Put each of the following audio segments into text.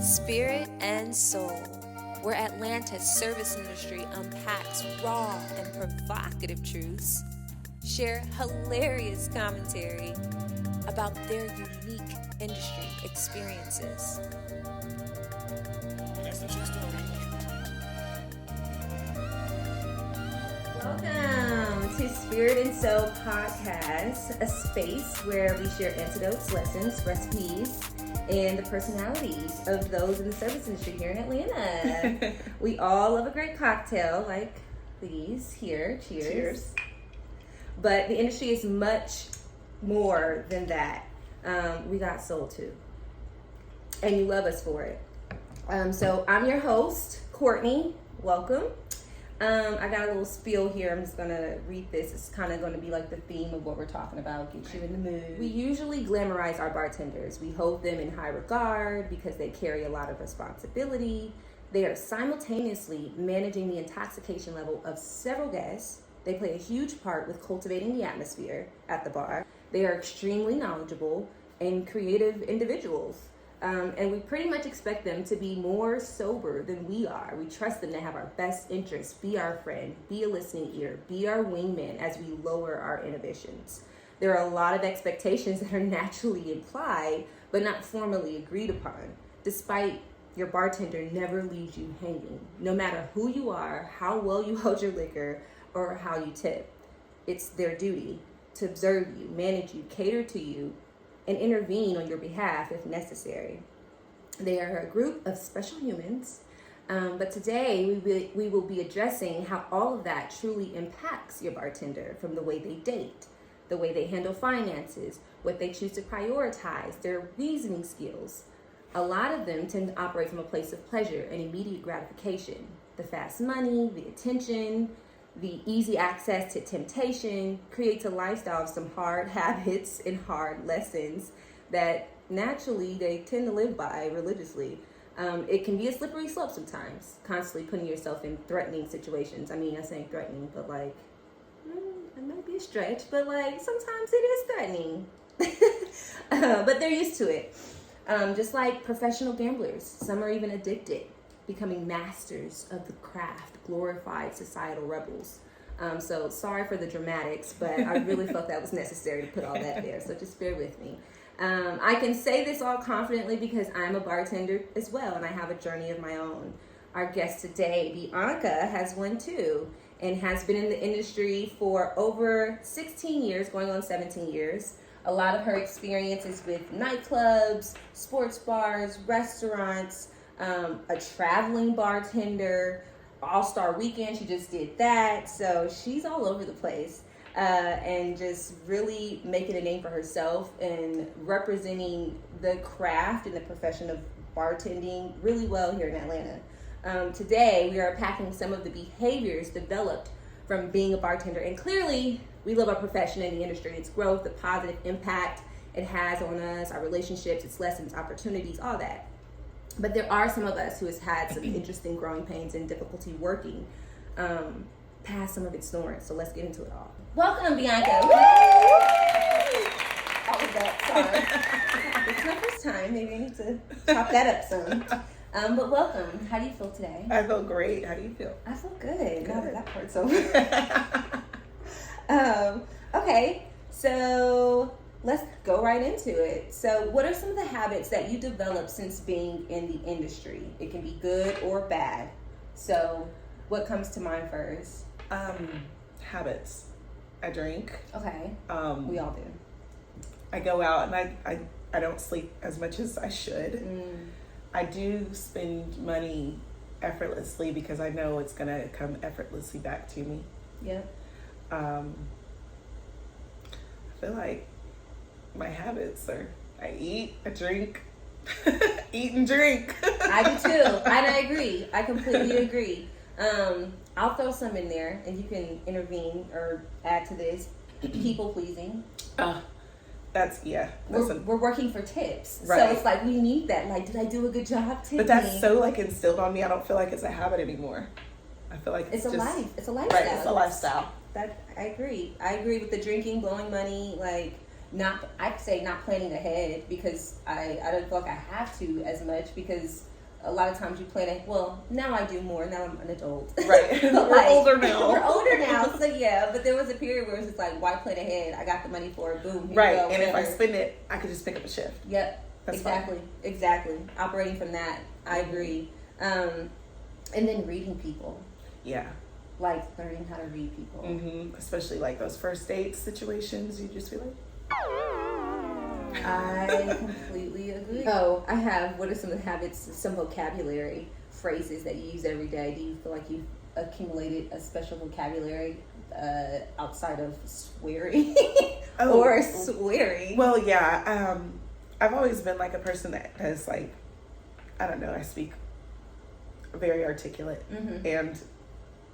Spirit and soul, where Atlanta's service industry unpacks raw and provocative truths, share hilarious commentary about their unique industry experiences. That's the true story. Welcome to Spirit and Soul Podcast, a space where we share antidotes, lessons, recipes, and the personalities of those in the service industry here in Atlanta. We all love a great cocktail like these here. Cheers. Cheers. But the industry is much more than that. We got soul too. And you love us for it. So I'm your host, Courtney. Welcome. I got a little spiel here. I'm just going to read this. It's kind of going to be like the theme of what we're talking about. Get you in the mood. We usually glamorize our bartenders. We hold them in high regard because they carry a lot of responsibility. They are simultaneously managing the intoxication level of several guests. They play a huge part with cultivating the atmosphere at the bar. They are extremely knowledgeable and creative individuals. And we pretty much expect them to be more sober than we are. We trust them to have our best interests, be our friend, be a listening ear, be our wingman as we lower our inhibitions. There are a lot of expectations that are naturally implied, but not formally agreed upon, despite your bartender never leaves you hanging, no matter who you are, how well you hold your liquor, or how you tip. It's their duty to observe you, manage you, cater to you, and intervene on your behalf if necessary. They are a group of special humans, but today we will be addressing how all of that truly impacts your bartender, from the way they date, the way they handle finances, what they choose to prioritize, their reasoning skills. A lot of them tend to operate from a place of pleasure and immediate gratification. The fast money, the attention, the easy access to temptation creates a lifestyle of some hard habits and hard lessons that naturally they tend to live by religiously. It can be a slippery slope sometimes, constantly putting yourself in threatening situations. I mean, I'm saying threatening, but like, it might be a stretch, but like sometimes it is threatening. But they're used to it. Just like professional gamblers, some are even addicted, becoming masters of the craft, glorified societal rebels. So sorry for the dramatics, but I really felt that was necessary to put all that there. So just bear with me. I can say this all confidently because I'm a bartender as well, and I have a journey of my own. Our guest today, Bianca, has one too, and has been in the industry for over 16 years, going on 17 years. A lot of her experiences with nightclubs, sports bars, restaurants, a traveling bartender, all-star weekend, she just did that. So she's all over the place and just really making a name for herself and representing the craft and the profession of bartending really well here in Atlanta. Today, we are unpacking some of the behaviors developed from being a bartender. And clearly, we love our profession and the industry, its growth, the positive impact it has on us, our relationships, its lessons, opportunities, all that. But there are some of us who has had some interesting growing pains and difficulty working past some of its thorns. So let's get into it all. Welcome, Bianca. All of that, sorry. It's my first time. Maybe I need to chop that up some. But welcome. How do you feel today? I feel great. How do you feel? I feel good. Now that part's over. Okay, so let's go right into it. So what are some of the habits that you developed since being in the industry? It can be good or bad. So what comes to mind first? Habits. I drink. Okay. We all do. I go out and I don't sleep as much as I should. I do spend money effortlessly because I know it's going to come effortlessly back to me. Yeah. I feel like my habits are I eat, I drink, eat and drink. I do too. And I agree. I completely agree. I'll throw some in there and you can intervene or add to this. People pleasing. We're working for tips. Right. So it's like we need that. Like, did I do a good job tipping? But that's so like instilled on me. I don't feel like it's a habit anymore. I feel like it's a just, life. It's a lifestyle. Right, it's a lifestyle. that I agree. I agree with the drinking, blowing money, like I'd say not planning ahead, because I don't feel like I have to as much, because a lot of times you plan it. Well, now I do more. Now I'm an adult. Right. We're older now. We're older now. So yeah, but there was a period where it was just like, why plan ahead? I got the money for it. Boom. Here Right. you go, And whatever. if I spend it, I could just pick up a shift. Yep. That's exactly. fine. Exactly. Operating from that, I agree. And then reading people. Yeah. Like learning how to read people. Mm-hmm. Especially like those first date situations, you just be like, I completely agree. Oh, I have. What are some of the habits, some vocabulary phrases that you use every day? Do you feel like you've accumulated a special vocabulary outside of swearing or swearing? Well, yeah. I've always been like a person that has like, I don't know, I speak very articulate. Mm-hmm. And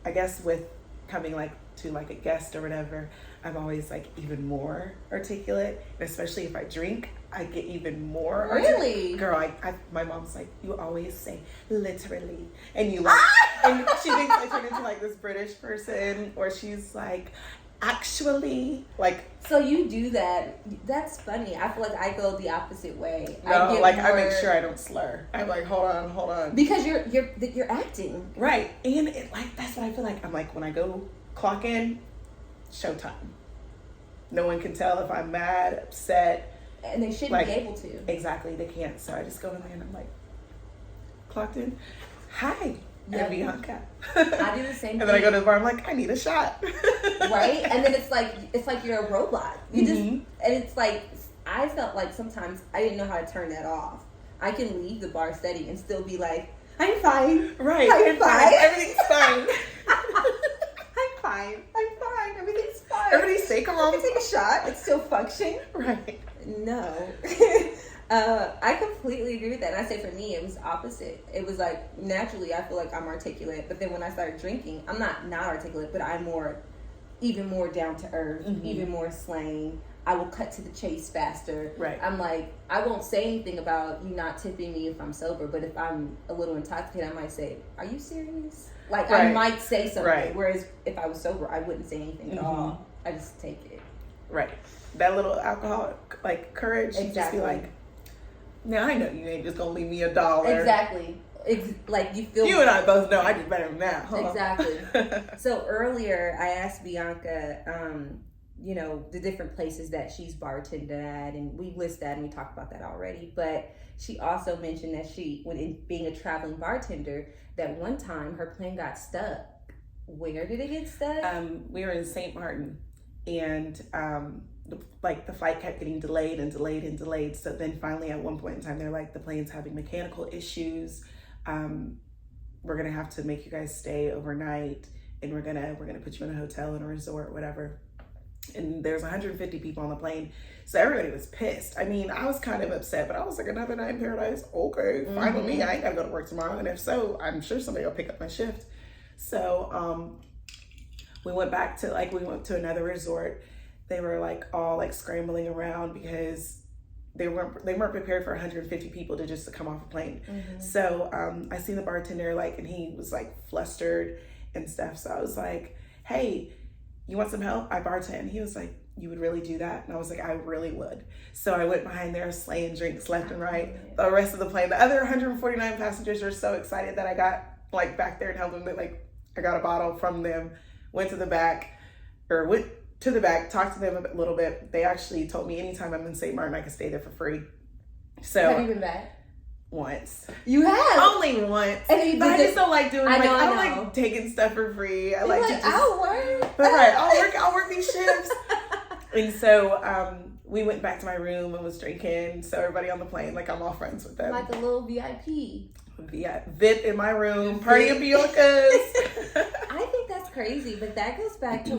I guess with coming like to like a guest or whatever, I'm always like even more articulate. And especially if I drink, I get even more Really? Girl, my mom's like, you always say literally. And you like, and she thinks I turn into like this British person, or she's like, actually, like. So you do that. That's funny. I feel like I go the opposite way. No, I make sure I don't slur. I'm like, hold on. Because you're acting. Right. And it, like, that's what I feel like. I'm like, when I go clock in, showtime. No one can tell if I'm mad, upset. And they shouldn't like, be able to. Exactly. They can't. So I just go in there and I'm like, clocked in. Hi. Yep. I'm Bianca. I do the same thing. And then I go to the bar, I'm like, I need a shot. Right? And then it's like you're a robot. You just, and it's like, I felt like sometimes I didn't know how to turn that off. I can leave the bar setting and still be like, I'm fine. Right. I'm fine. Everything's fine. I'm fine. Everything's fine. Everybody stay calm. I can take a shot. It's still functioning. Right. No. I completely agree with that. And I say for me, it was opposite. It was like, naturally, I feel like I'm articulate. But then when I started drinking, I'm not articulate, but I'm even more down to earth, even more slang. I will cut to the chase faster. Right. I'm like, I won't say anything about you not tipping me if I'm sober, but if I'm a little intoxicated, I might say, are you serious? Like, right. I might say something. Right. Whereas if I was sober, I wouldn't say anything at all. I just take it. Right. That little alcohol, like, courage, Exactly. you just be like, now I know you ain't just gonna leave me $1. Exactly. Like, you feel... You and I both know I did better than that. Huh? Exactly. So earlier, I asked Bianca, you know, the different places that she's bartended at, and we list that and we talked about that already. But she also mentioned that when being a traveling bartender, that one time her plane got stuck. Where did it get stuck? We were in St. Martin, and the flight kept getting delayed and delayed and delayed. So then finally, at one point in time, they're like, the plane's having mechanical issues. We're gonna have to make you guys stay overnight, and we're gonna put you in a hotel, in a resort, whatever. And there's 150 people on the plane, so everybody was pissed. I mean, I was kind of upset, but I was like, another night in paradise, okay, fine with me. I ain't gotta go to work tomorrow, and if so, I'm sure somebody will pick up my shift. So we went to another resort. They were like all like scrambling around because they weren't prepared for 150 people to come off a plane. So I seen the bartender and he was like flustered and stuff. So I was like, hey, you want some help? I bartend. He was like, you would really do that? And I was like, I really would. So I went behind there slaying drinks left and right. The rest of the plane, the other 149 passengers were so excited that I got back there and helped them. I got a bottle from them, went to the back, talked to them a little bit. They actually told me anytime I'm in St. Martin, I can stay there for free. So have you been back? Once. You have? Only once. And I just don't like doing I don't know. like taking stuff for free. I I'll work. But right, I'll work these shifts. And so we went back to my room and was drinking. So everybody on the plane, I'm all friends with them. Like a little VIP. VIP in my room, party of Biancas. I think that's crazy, but that goes back to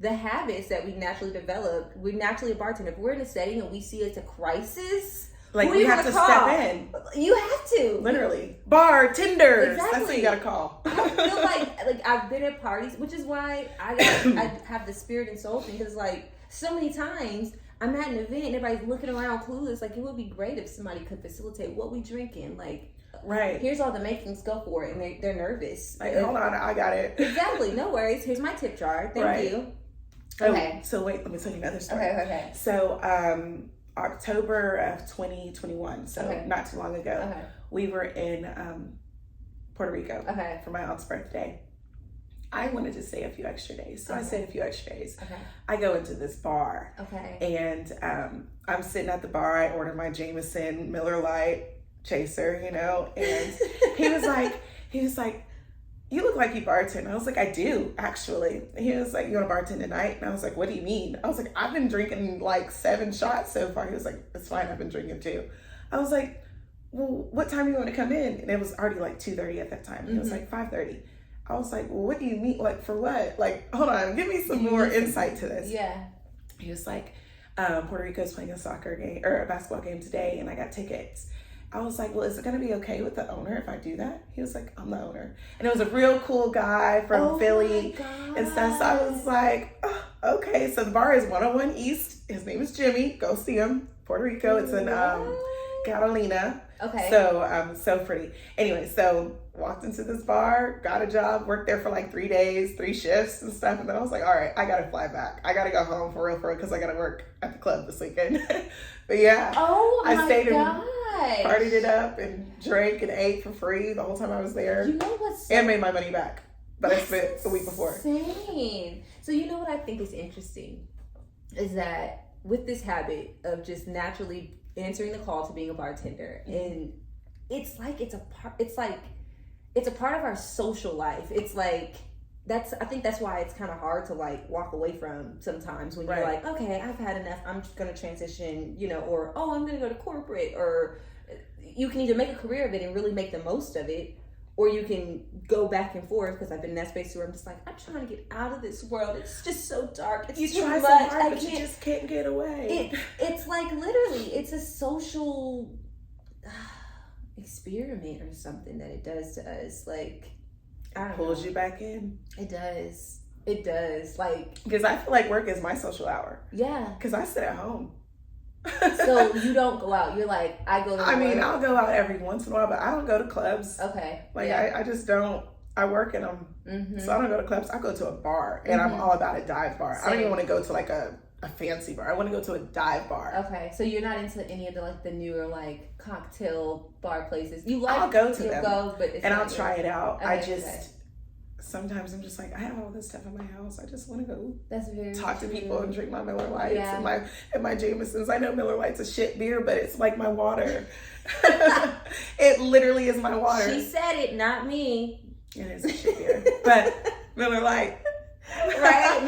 the habits that we naturally develop. We're naturally a bartender. If we're in a setting and we see it's a crisis, we have to step in. You have to. Literally. Bartenders. Exactly. That's what you gotta call. I feel like I've been at parties, which is why I have the spirit and soul thing, because so many times I'm at an event and everybody's looking around clueless. It would be great if somebody could facilitate what we drinking. Right. Here's all the makings, go for it. And they're nervous. Like, hold on, I got it. Exactly. No worries. Here's my tip jar. Thank you. Okay. So wait, let me tell you another story. Okay. So October of 2021, so not too long ago, we were in Puerto Rico for my aunt's birthday. I wanted to stay a few extra days, so I stayed a few extra days. I go into this bar, and I'm sitting at the bar. I order my Jameson Miller Lite chaser, you know, and he was like, you look like you bartend. I was like, I do, actually. And he was like, you want to bartend tonight? And I was like, what do you mean? I was like, I've been drinking like 7 shots so far. He was like, it's fine, I've been drinking too. I was like, well, what time do you want to come in? And it was already like 2:30 at that time. He was like, 5:30. I was like, well, what do you mean? Like, for what? Like, hold on, give me some more insight to this. Yeah. He was like, Puerto Rico's playing a soccer game or a basketball game today, and I got tickets. I was like, well, is it going to be okay with the owner if I do that? He was like, I'm the owner. And it was a real cool guy from Philly and stuff. So I was like, oh, okay. So the bar is 101 East. His name is Jimmy. Go see him. Puerto Rico. It's in Catalina. Okay. So so pretty. Anyway, so walked into this bar, got a job, worked there for like 3 days, 3 shifts and stuff. And then I was like, all right, I got to fly back. I got to go home for real because I got to work at the club this weekend. But yeah. Oh my I stayed gosh. and partied it up and drank and ate for free the whole time I was there. You know what's and made my money back. But I spent the week before. Insane. So you know what I think is interesting is that with this habit of just naturally answering the call to being a bartender, and it's a part of our social life. It's like I think that's why it's kind of hard to like walk away from sometimes when you're like, okay, I've had enough, I'm just gonna transition, you know, or I'm gonna go to corporate, or you can either make a career of it and really make the most of it, or you can go back and forth, because I've been in that space where I'm just like, I'm trying to get out of this world. It's just so dark. It's too much. So hard, but you just can't get away. It's like literally, it's a social experiment or something that it does to us. Like, I don't know. Pulls you back in. It does. It does. Like, because I feel like work is my social hour. Yeah. Because I sit at home. So you don't go out. You're like, I go to work. I mean, I'll go out every once in a while, but I don't go to clubs. Okay. Like, I just don't. I work in them. So I don't go to clubs. I go to a bar, and I'm all about a dive bar. I don't even want to go to like a fancy bar. I want to go to a dive bar. Okay. So you're not into any of the newer like cocktail bar places. I'll go to them. But it's I'll try it out. Okay, Sometimes I'm just like, I have all this stuff in my house. I just want to go talk to true. people and drink my Miller Lights and my Jamesons. I know Miller Lights a shit beer, but it's like my water. It literally is my water. She said it, not me. It is a shit beer, but Miller Lite. Right?